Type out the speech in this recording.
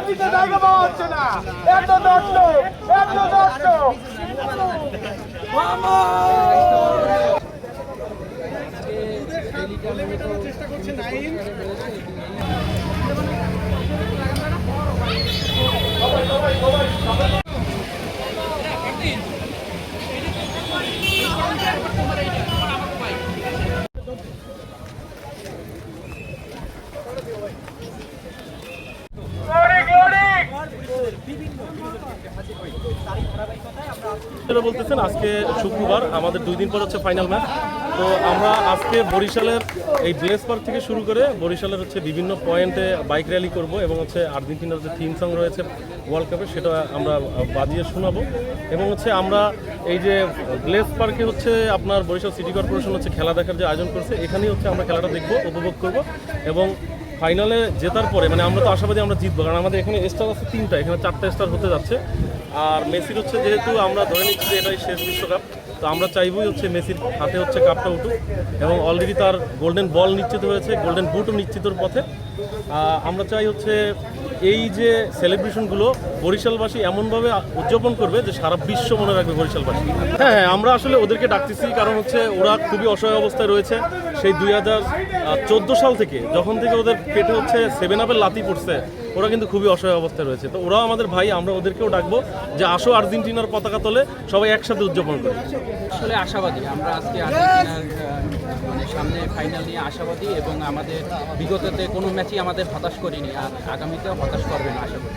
দিতে জায়গা পাওয়া হচ্ছে না। এত দর্শক, এত দর্শক। চেষ্টা করছে নাইম। বলতেছেন আজকে শুক্রবার আমাদের 2 দিন পর হচ্ছে ফাইনাল ম্যাচ। তো আমরা আজকে বরিশালের এই ব্লেস পার্ক থেকে শুরু করে বরিশালের হচ্ছে বিভিন্ন পয়েন্টে বাইক র্যালি করব এবং হচ্ছে আর্জেন্টিনার যে থিম সং রয়েছে ওয়ার্ল্ড কাপে সেটা আমরা বাজিয়ে শোনাবো। এবং হচ্ছে আমরা এই যে ব্লেস পার্কে হচ্ছে আপনার বরিশাল সিটি কর্পোরেশন হচ্ছে খেলা দেখার যে আয়োজন করছে, এখানেই হচ্ছে আমরা খেলাটা দেখবো, উপভোগ করব এবং ফাইনালে জেতার পরে মানে আমরা তো আশাবাদী আমরা জিতবো, কারণ আমাদের এখানে স্টার আছে 3টা, এখানে 4টা স্টার হতে যাচ্ছে। আর মেসির হচ্ছে যেহেতু আমরা ধরে নিচ্ছি যে এটাই শেষ বিশ্বকাপ, তো আমরা চাইবই হচ্ছে মেসির হাতে হচ্ছে কাপটা উঠুক এবং অলরেডি তার গোল্ডেন বল নিশ্চিত হয়েছে, গোল্ডেন বুটও নিশ্চিতর পথে। আমরা চাই হচ্ছে এই যে সেলিব্রেশনগুলো বরিশালবাসী এমনভাবে উদযাপন করবে যে সারা বিশ্ব মনে রাখবে বরিশালবাসী। হ্যাঁ, আমরা আসলে ওদেরকে ডাকতেছি কারণ হচ্ছে ওরা খুবই অসহায় অবস্থায় রয়েছে। সেই 2014 সাল থেকে যখন থেকে ওদের পেটে হচ্ছে 7-আপের লাথি পড়ছে, ওরা কিন্তু খুবই অসহায় অবস্থায় রয়েছে। তো ওরাও আমাদের ভাই, আমরা ওদেরকেও ডাকবো যে আসো আর্জেন্টিনার পতাকা তলে সবাই একসাথে উদযাপন করি। আসলে আশাবাদী আমরা আজকে আর্জেন্টিনার মানে সামনে ফাইনাল নিয়ে আশাবাদী এবং আমাদের বিগততে কোনো ম্যাচই আমাদের হতাশ করিনি, আর আগামীতেও হতাশ করবে না আশা করি।